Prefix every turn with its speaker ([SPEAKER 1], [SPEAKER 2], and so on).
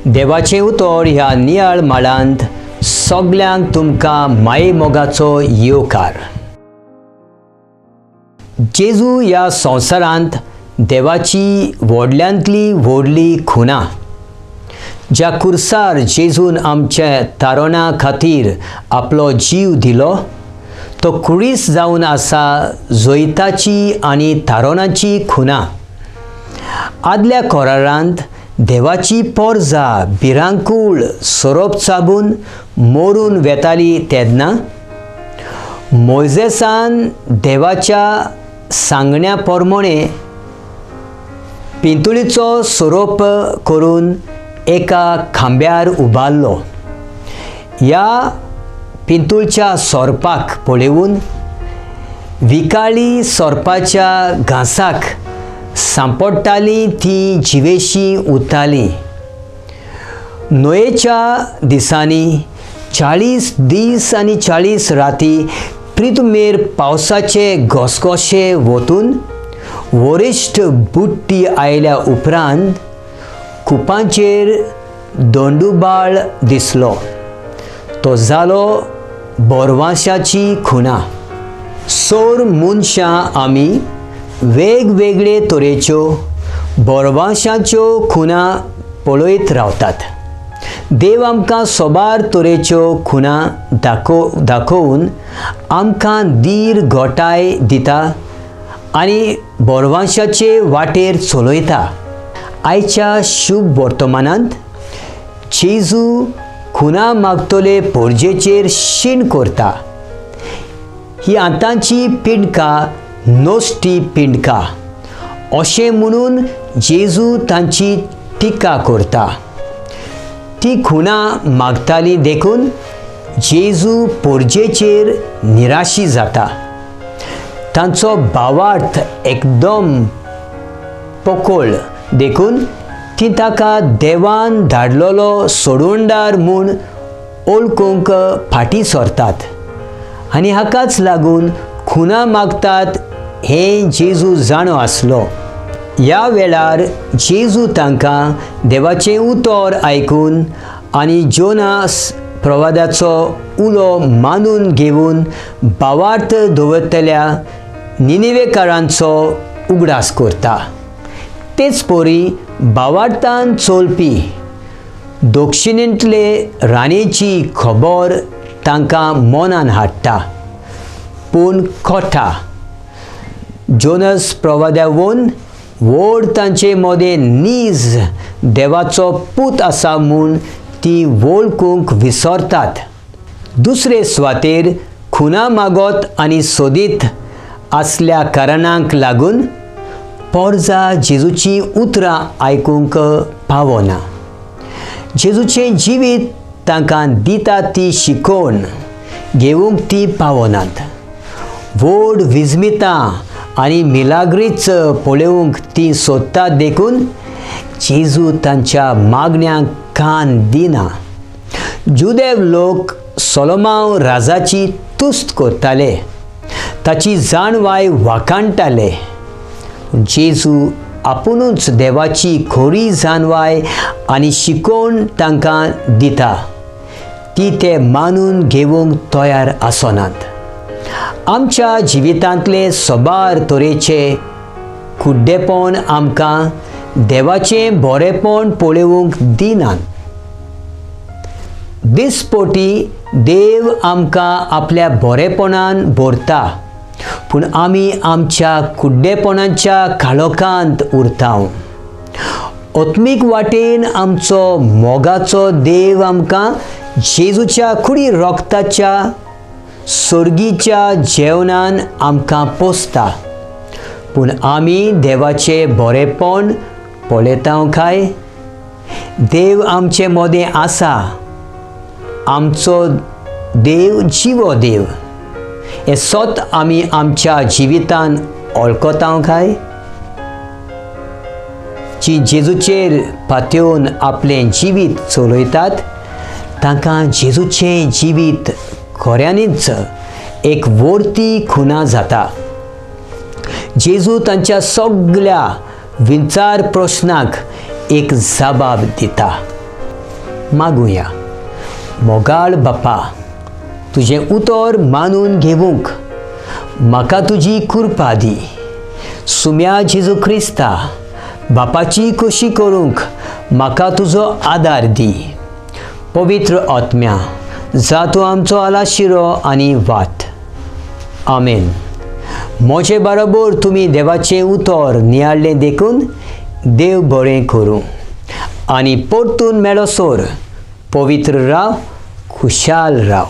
[SPEAKER 1] देवाचे उतर ह्या नियाळ माळांत सगळ्यांक तुमकां माये मोगाचो येवकार. जेजू ह्या संवसारांत देवाची व्हडल्यांतली व्हडली खुना. ज्या कुर्सार जेजून आमच्या तारणा खातीर आपलो जीव दिलो तो कुडीस जावन आसा जोइताची आनी तारणाची खुना. आदल्या कोरारांत देवाची पोरजा भिरांकूळ सोरोप चाबून मोरून वेताली तेन्ना मोइजेसान देवाच्या सांगण्या प्रमाणे पिंतुळीचो सोरोप करून एका खांब्यार उबारलो. ह्या पिंतूळच्या सोरपाक पळेवून विकाळी सोरपाच्या घांसाक सांपडटाली ती जिवेशी उरताली. नोयेच्या दिसांनी 40 दीस आनी 40 राती प्रितमेर पावसाचे घोसघोशे वतून वरिश्ठ बुट्टी आयल्या उपरांत कुपांचेर दोंडुबाळ दिसलो. तो जालो बोरवांशाची खुना. सोर मनशां आमी वेगवेगळे तरेच्यो बोरवांशाच्यो खुना पळयत रावतात. देव आमकां सोबार तरेच्यो खुना दाखोवन आमकां धीर घोटाय दिता आनी बोरवांशाचे वाटेर चलयता. आयच्या शुभ वर्तमानांत जेजू खुना मागतले पोरजेचेर शीण करता. ही आतांची पिणकां नोश्टी पिणकां अशें म्हणून जेजू तांची टिका करता. ती खुना मागताली देखून जेजू पोरजेचेर निराशी जाता. तांचो भावार्थ एकदम पोकळ देखून ती ताका देवान धाडलोलो सोडवणदार म्हूण ओळखूंक फाटीं सरतात आनी हाकाच लागून खुना मागतात हें जेजू जाणो आसलो. ह्या वेळार जेजू तांकां देवाचें उतर आयकून आनी जोनास प्रवादाचो उलो मानून घेवन भावार्थ दवरतल्या निनेवेकारांचो उगडास करता. तेच परी भावार्थान चलपी दक्षिणेंतले राणेची खबर तांकां मनान हाडटा. पूण खोटा जोनस प्रवाद्यावन व्हड तांचे मदें नीज देवाचो पूत आसा म्हूण ती वळखूंक विसरतात. दुसरे सुवातेर खुना मागत आनी सोदीत आसल्या कारणांक लागून पोरजा जेजूची उतरां आयकूंक पावना. जेजूचें जिवीत तांकां दिता ती शिकोवन घेवंक ती पावनात. व्हड विजमितां आनी मिलाग्रीच पळोवंक ती सोदतात देखून जेजू तांच्या मागण्यांक कान दिना. जुदेव लोक सोलोमांव राजाची तुस्त करताले, ताची जाणवाय वाखाणटाले. जेजू आपुणूच देवाची खरी जाणवाय आनी शिकोवन तांकां दिता. ती ते मानून घेवंक तयार आसनात. आमच्या जिवितांतले सोबार तरेचे कुड्डेपण आमकां देवाचें बरेपण पळोवंक दिनात. दिसपोटी देव आमकां आपल्या बरेपणान भरता, पूण आमी आमच्या कुड्डेपणाच्या काळोखांत उरताव. आत्मीक वाटेन आमचो मोगाचो देव आमकां जेजूच्या खुडी रोगताच्या सर्गीच्या जेवणान आमकां पोसता. पूण आमी देवाचें बरेपण पळयताव काय? देव आमचे मदें आसा. आमचो देव जिवो देव. हे सोत आमी आमच्या जिवितान वळखताव काय? जी जेजूचेर पातयेवन आपलें जिवीत चलयतात तांकां जेजूचें जिवीत खऱ्यांनीच एक वर्ती खुना जाता. जेजू तांच्या सगळ्या विचार प्रश्नाक एक जबाब दिता. मागुया. मोगाळ बाप्पा, तुझें उतर मानून घेवंक म्हाका तुजी कृपा दी. सुम्या जेजू क्रिस्ता, बापाची खोशी करूंक म्हाका तुजो आदार दी. पवित्र आत्म्या, जा तूं आमचो आलाशिरो आनी वात. आमेन. म्हजे बरोबर तुमी देवाचें उतर नियाळ्ळें देखून देव बरें करूं. आनी परतून मेळसर पवित्र राव, खुशाल राव.